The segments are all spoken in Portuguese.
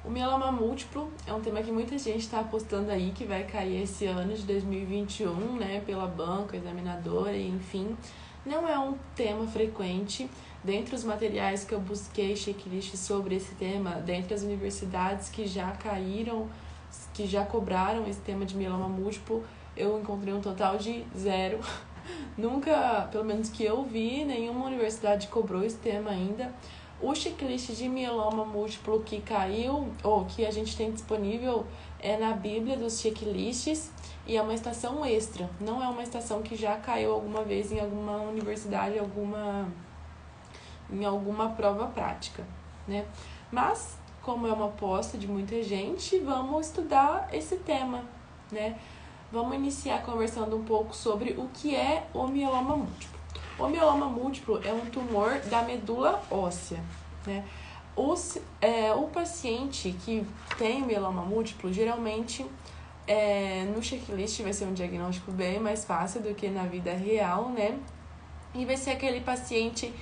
O mieloma múltiplo é um tema que muita gente está apostando aí que vai cair esse ano de 2021, né, pela banca, examinadora, enfim. Não é um tema frequente. Dentre os materiais que eu busquei, checklist sobre esse tema, dentre as universidades que já caíram, que já cobraram esse tema de mieloma múltiplo, eu encontrei um total de 0. Nunca, pelo menos que eu vi, nenhuma universidade cobrou esse tema ainda. O checklist de mieloma múltiplo que caiu, ou que a gente tem disponível, é na Bíblia dos checklists e é uma estação extra. Não é uma estação que já caiu alguma vez em alguma universidade, em alguma prova prática, né? Mas, como é uma aposta de muita gente, vamos estudar esse tema, né? Vamos iniciar conversando um pouco sobre o que é o mieloma múltiplo. O mieloma múltiplo é um tumor da medula óssea, né? O paciente que tem mieloma múltiplo, geralmente, no checklist vai ser um diagnóstico bem mais fácil do que na vida real, né? E vai ser aquele paciente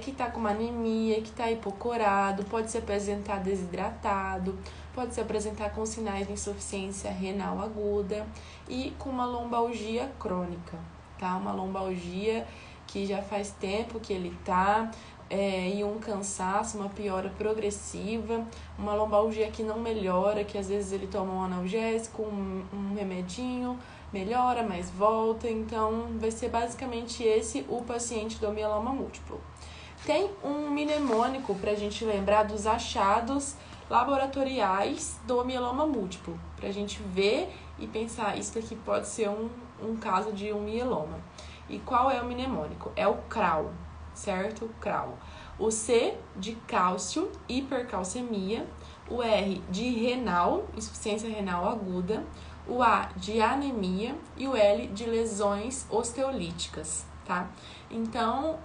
que está com uma anemia, que está hipocorado, pode se apresentar desidratado, pode se apresentar com sinais de insuficiência renal aguda e com uma lombalgia crônica, tá? Uma lombalgia que já faz tempo que ele tá, e um cansaço, uma piora progressiva, uma lombalgia que não melhora, que às vezes ele toma um analgésico, um remedinho, melhora, mas volta. Então, vai ser basicamente esse o paciente do mieloma múltiplo. Tem um mnemônico para a gente lembrar dos achados laboratoriais do mieloma múltiplo, para a gente ver e pensar, isso aqui pode ser um caso de um mieloma. E qual é o mnemônico? É o CRAL, certo? CRAL. O C de cálcio, hipercalcemia, o R de renal, insuficiência renal aguda, o A de anemia e o L de lesões osteolíticas, tá? Então,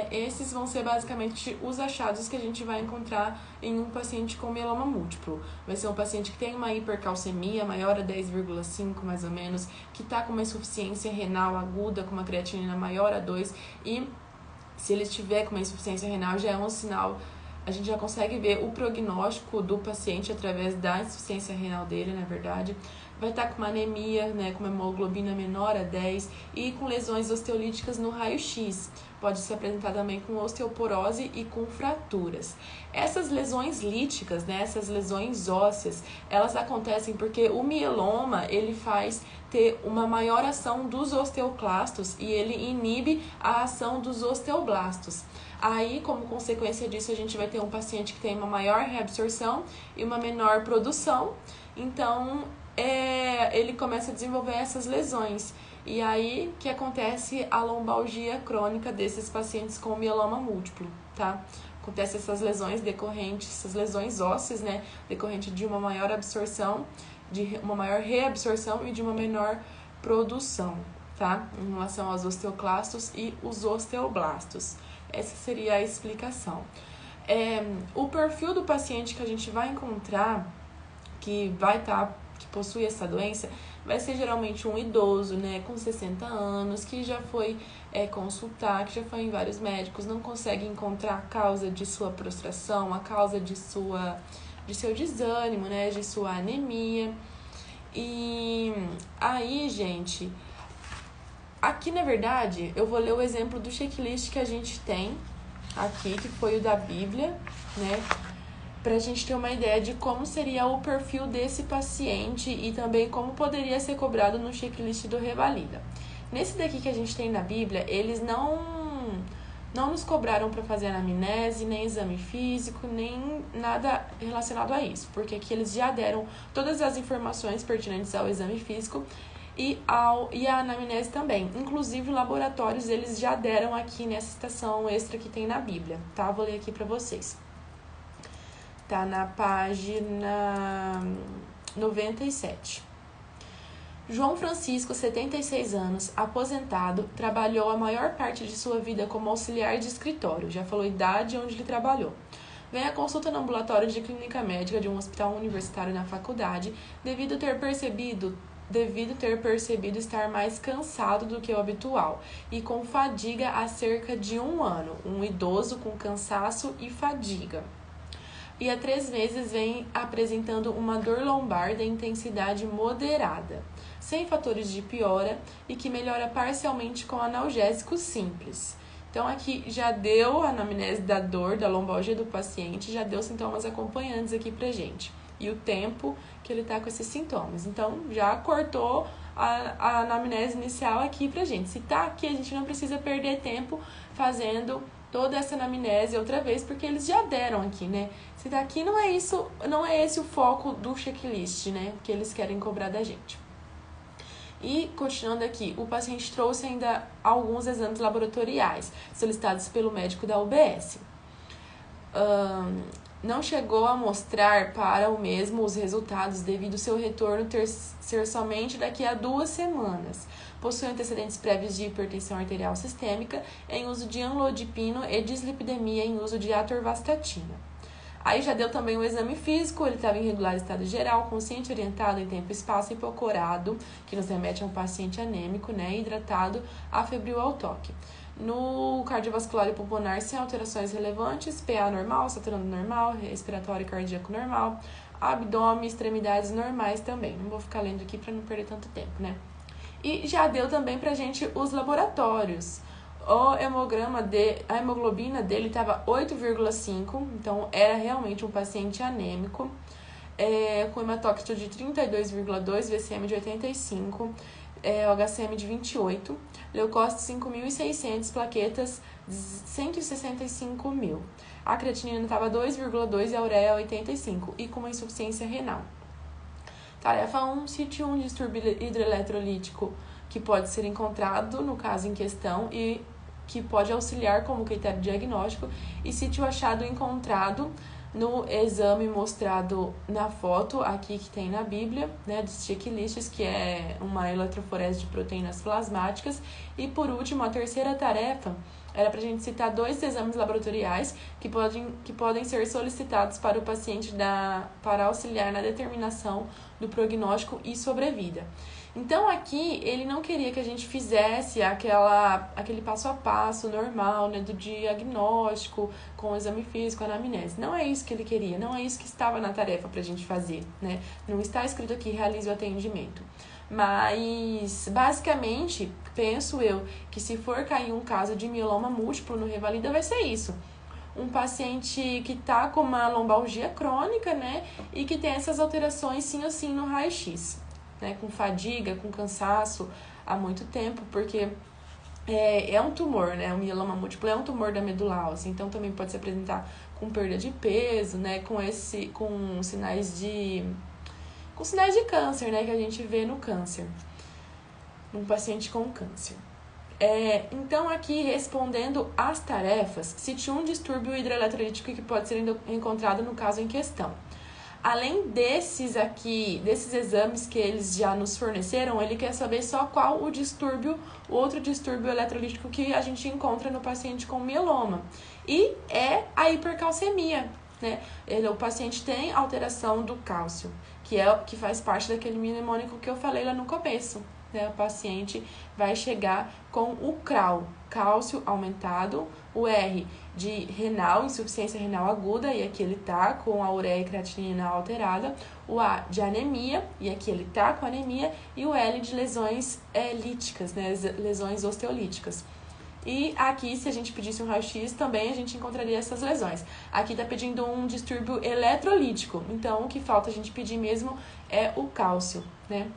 esses vão ser basicamente os achados que a gente vai encontrar em um paciente com mieloma múltiplo. Vai ser um paciente que tem uma hipercalcemia maior a 10,5 mais ou menos, que está com uma insuficiência renal aguda, com uma creatinina maior a 2, e se ele estiver com uma insuficiência renal já é um sinal. A gente já consegue ver o prognóstico do paciente através da insuficiência renal dele, na verdade. Vai estar com uma anemia, né, com uma hemoglobina menor a 10 e com lesões osteolíticas no raio-x. Pode se apresentar também com osteoporose e com fraturas. Essas lesões líticas, né, essas lesões ósseas, elas acontecem porque o mieloma, ele faz ter uma maior ação dos osteoclastos e ele inibe a ação dos osteoblastos. Aí, como consequência disso, a gente vai ter um paciente que tem uma maior reabsorção e uma menor produção. Então, ele começa a desenvolver essas lesões. E aí que acontece a lombalgia crônica desses pacientes com mieloma múltiplo, tá? Acontece essas lesões decorrentes, essas lesões ósseas, né? Decorrente de uma maior absorção, de uma maior reabsorção e de uma menor produção, tá? Em relação aos osteoclastos e os osteoblastos. Essa seria a explicação. O perfil do paciente que a gente vai encontrar, que possui essa doença, vai ser geralmente um idoso, né, com 60 anos, que já foi consultar, que já foi em vários médicos, não consegue encontrar a causa de sua prostração, a causa de seu desânimo, né, de sua anemia. E aí, gente, aqui na verdade, eu vou ler o exemplo do checklist que a gente tem aqui, que foi o da Bíblia, né, para a gente ter uma ideia de como seria o perfil desse paciente e também como poderia ser cobrado no checklist do Revalida. Nesse daqui que a gente tem na Bíblia, eles não nos cobraram para fazer anamnese, nem exame físico, nem nada relacionado a isso, porque aqui eles já deram todas as informações pertinentes ao exame físico e a anamnese também. Inclusive, laboratórios eles já deram aqui nessa estação extra que tem na Bíblia, tá? Vou ler aqui para vocês. Tá na página 97. João Francisco, 76 anos, aposentado, trabalhou a maior parte de sua vida como auxiliar de escritório. Já falou a idade onde ele trabalhou. Vem à consulta no ambulatório de clínica médica de um hospital universitário na faculdade, devido ter percebido estar mais cansado do que o habitual e com fadiga há cerca de 1 ano. Um idoso com cansaço e fadiga. e há 3 meses vem apresentando uma dor lombar de intensidade moderada, sem fatores de piora e que melhora parcialmente com analgésicos simples. Então, aqui já deu a anamnese da dor, da lombalgia do paciente, já deu sintomas acompanhantes aqui pra gente. E o tempo que ele tá com esses sintomas. Então, já cortou a anamnese inicial aqui pra gente. Se tá aqui, a gente não precisa perder tempo fazendo toda essa anamnese outra vez, porque eles já deram aqui, né? Se tá aqui, não é esse o foco do checklist, né? Que eles querem cobrar da gente. E, continuando aqui, o paciente trouxe ainda alguns exames laboratoriais solicitados pelo médico da UBS. Não chegou a mostrar para o mesmo os resultados devido ao seu retorno ser somente daqui a 2 semanas. Possui antecedentes prévios de hipertensão arterial sistêmica em uso de amlodipino e dislipidemia em uso de atorvastatina. Aí já deu também o exame físico, ele estava em regular estado geral, consciente, orientado em tempo e espaço, hipocorado, que nos remete a um paciente anêmico, né, hidratado, afebril ao toque. No cardiovascular e pulmonar, sem alterações relevantes, PA normal, saturando normal, respiratório e cardíaco normal, abdômen, extremidades normais também. Não vou ficar lendo aqui para não perder tanto tempo, né? E já deu também pra gente os laboratórios. A hemoglobina dele estava 8,5, então era realmente um paciente anêmico, com hematócrito de 32,2, VCM de 85, o HCM de 28, leucócitos 5.600, plaquetas 165.000. A creatinina estava 2,2 e a ureia 85, e com uma insuficiência renal. Tarefa 1, cite um distúrbio hidroeletrolítico que pode ser encontrado no caso em questão e que pode auxiliar como critério diagnóstico, e cite o achado encontrado no exame mostrado na foto aqui que tem na Bíblia, né, dos checklists, que é uma eletroforese de proteínas plasmáticas. E por último, a terceira tarefa era para a gente citar 2 exames laboratoriais que podem ser solicitados para o paciente para auxiliar na determinação do prognóstico e sobrevida. Então, aqui, ele não queria que a gente fizesse aquele passo a passo normal, né, do diagnóstico, com o exame físico, anamnese. Não é isso que ele queria, não é isso que estava na tarefa pra gente fazer, né? Não está escrito aqui, realize o atendimento. Mas, basicamente, penso eu que se for cair um caso de mieloma múltiplo no Revalida, vai ser isso. Um paciente que tá com uma lombalgia crônica, né, e que tem essas alterações sim ou sim no raio-x. Né, com fadiga, com cansaço há muito tempo, porque é um tumor, né? O mieloma múltiplo é um tumor da medula óssea, então também pode se apresentar com perda de peso, né? Com sinais de câncer, né? Que a gente vê no câncer, num paciente com câncer. Então, aqui, respondendo às tarefas, cite um distúrbio hidroeletrolítico que pode ser encontrado no caso em questão. Além desses exames que eles já nos forneceram, ele quer saber só qual o outro distúrbio eletrolítico que a gente encontra no paciente com mieloma. E é a hipercalcemia, né? O paciente tem alteração do cálcio, que faz parte daquele mnemônico que eu falei lá no começo. Né? O paciente vai chegar com o CRAL, cálcio aumentado, o R de renal, insuficiência renal aguda, e aqui ele tá com a ureia e creatinina alterada, o A de anemia, e aqui ele tá com anemia, e o L de lesões líticas, né, lesões osteolíticas. E aqui, se a gente pedisse um raio-x, também a gente encontraria essas lesões. Aqui tá pedindo um distúrbio eletrolítico, então o que falta a gente pedir mesmo é o cálcio, né?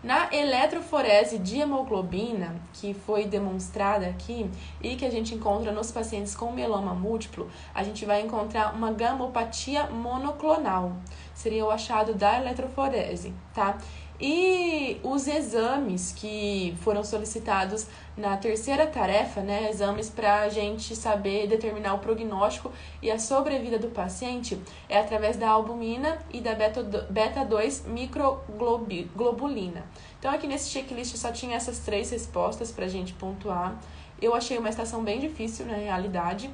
Na eletroforese de hemoglobina, que foi demonstrada aqui e que a gente encontra nos pacientes com mieloma múltiplo, a gente vai encontrar uma gamopatia monoclonal. Seria o achado da eletroforese, tá? E os exames que foram solicitados na terceira tarefa, né, exames para a gente saber determinar o prognóstico e a sobrevida do paciente, é através da albumina e da beta-2 microglobulina. Então, aqui nesse checklist só tinha essas 3 respostas para a gente pontuar. Eu achei uma estação bem difícil, na realidade,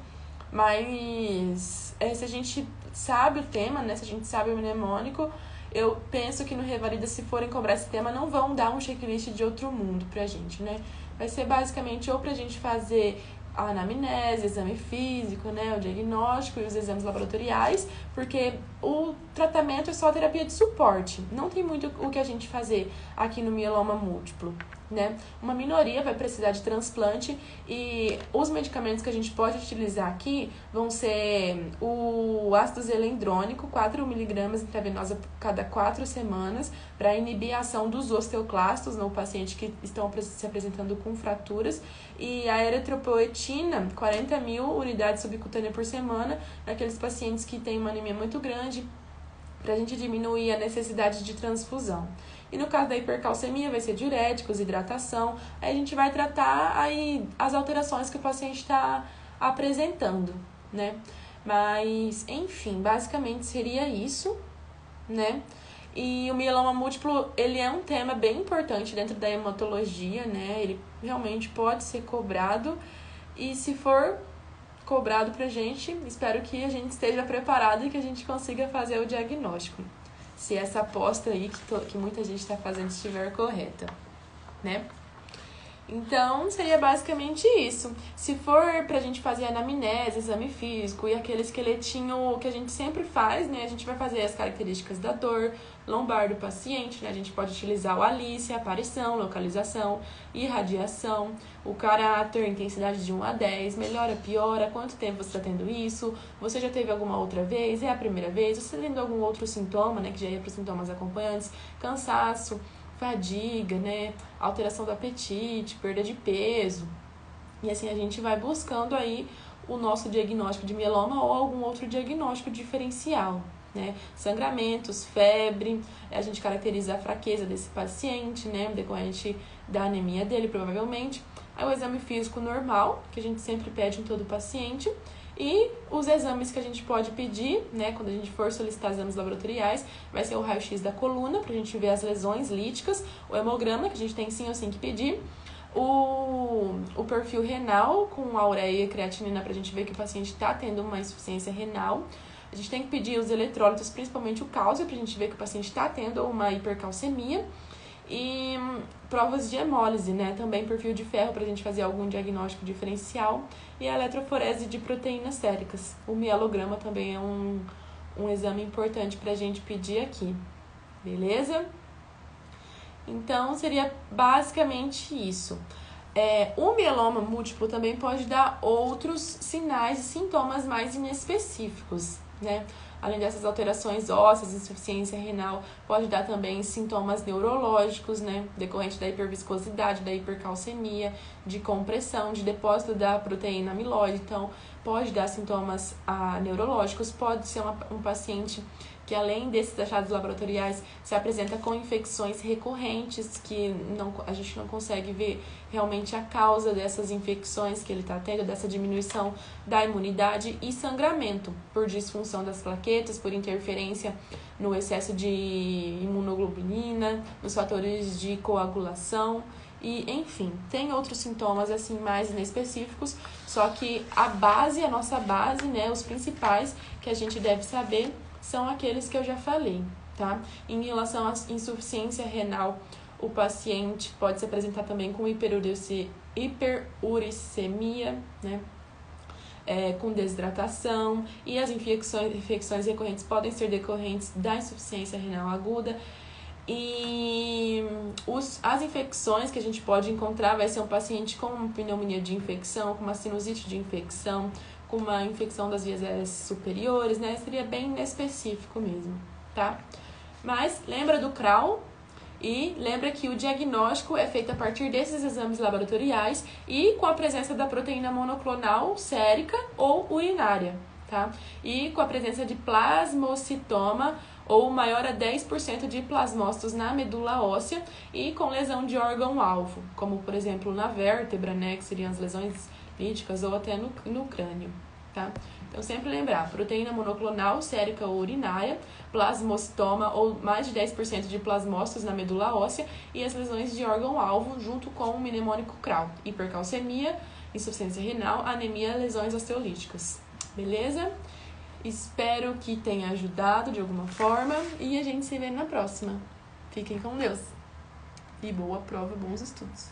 mas se a gente sabe o tema, né, se a gente sabe o mnemônico, eu penso que no Revalida, se forem cobrar esse tema, não vão dar um checklist de outro mundo pra gente, né? Vai ser basicamente ou pra gente fazer a anamnese, exame físico, né, o diagnóstico e os exames laboratoriais, porque o tratamento é só terapia de suporte. Não tem muito o que a gente fazer aqui no mieloma múltiplo, né? Uma minoria vai precisar de transplante e os medicamentos que a gente pode utilizar aqui vão ser o ácido zelendrônico, 4 mg intravenosa cada 4 semanas, para inibir a ação dos osteoclastos no paciente que estão se apresentando com fraturas, e a eritropoetina, 40 mil unidades subcutâneas por semana, naqueles pacientes que têm uma anemia muito grande, para a gente diminuir a necessidade de transfusão. E no caso da hipercalcemia vai ser diuréticos, hidratação, aí a gente vai tratar aí as alterações que o paciente está apresentando, né? Mas, enfim, basicamente seria isso, né? E o mieloma múltiplo, ele é um tema bem importante dentro da hematologia, né? Ele realmente pode ser cobrado, e se for cobrado pra gente, espero que a gente esteja preparado e que a gente consiga fazer o diagnóstico, se essa aposta aí que muita gente está fazendo estiver correta, né? Então, seria basicamente isso. Se for pra gente fazer anamnese, exame físico e aquele esqueletinho que a gente sempre faz, né? A gente vai fazer as características da dor lombar do paciente, né? A gente pode utilizar o Alice, aparição, localização, irradiação, o caráter, intensidade de 1 a 10, melhora, piora, quanto tempo você está tendo isso, você já teve alguma outra vez, é a primeira vez, você está tendo algum outro sintoma, né? Que já ia para os sintomas acompanhantes, cansaço, fadiga, né, alteração do apetite, perda de peso. E assim a gente vai buscando aí o nosso diagnóstico de mieloma ou algum outro diagnóstico diferencial, né? Sangramentos, febre, a gente caracteriza a fraqueza desse paciente, né, decorrente da anemia dele, provavelmente. Aí o exame físico normal, que a gente sempre pede em todo paciente. E os exames que a gente pode pedir, né, quando a gente for solicitar exames laboratoriais, vai ser o raio-x da coluna, pra gente ver as lesões líticas, o hemograma, que a gente tem sim ou sim que pedir, o perfil renal com a ureia e creatinina pra gente ver que o paciente está tendo uma insuficiência renal. A gente tem que pedir os eletrólitos, principalmente o cálcio, pra gente ver que o paciente está tendo uma hipercalcemia. E provas de hemólise, né? Também perfil de ferro para a gente fazer algum diagnóstico diferencial. E a eletroforese de proteínas séricas. O mielograma também é um exame importante para a gente pedir aqui. Beleza? Então, seria basicamente isso. O mieloma múltiplo também pode dar outros sinais e sintomas mais inespecíficos, né? Além dessas alterações ósseas, insuficiência renal, pode dar também sintomas neurológicos, né? Decorrente da hiperviscosidade, da hipercalcemia, de compressão, de depósito da proteína amiloide. Então, pode dar sintomas neurológicos, pode ser um paciente que, além desses achados laboratoriais, se apresenta com infecções recorrentes, que a gente não consegue ver realmente a causa dessas infecções que ele está tendo, dessa diminuição da imunidade, e sangramento por disfunção das plaquetas, por interferência no excesso de imunoglobulina, nos fatores de coagulação. E, enfim, tem outros sintomas assim mais inespecíficos, só que a nossa base, né, os principais que a gente deve saber são aqueles que eu já falei, tá? Em relação à insuficiência renal, o paciente pode se apresentar também com hiperuricemia, né? Com desidratação, e as infecções recorrentes podem ser decorrentes da insuficiência renal aguda. E as infecções que a gente pode encontrar vai ser um paciente com uma pneumonia de infecção, com uma sinusite de infecção, com uma infecção das vias aéreas superiores, né? Seria bem específico mesmo, tá? Mas lembra do CRAL e lembra que o diagnóstico é feito a partir desses exames laboratoriais e com a presença da proteína monoclonal sérica ou urinária, tá? E com a presença de plasmocitoma ou maior a 10% de plasmócitos na medula óssea e com lesão de órgão-alvo, como por exemplo na vértebra, né, que seriam as lesões líticas, ou até no crânio, tá? Então sempre lembrar, proteína monoclonal sérica ou urinária, plasmocitoma ou mais de 10% de plasmócitos na medula óssea e as lesões de órgão-alvo junto com o mnemônico CRAL, hipercalcemia, insuficiência renal, anemia, lesões osteolíticas. Beleza? Espero que tenha ajudado de alguma forma e a gente se vê na próxima. Fiquem com Deus. E boa prova, bons estudos.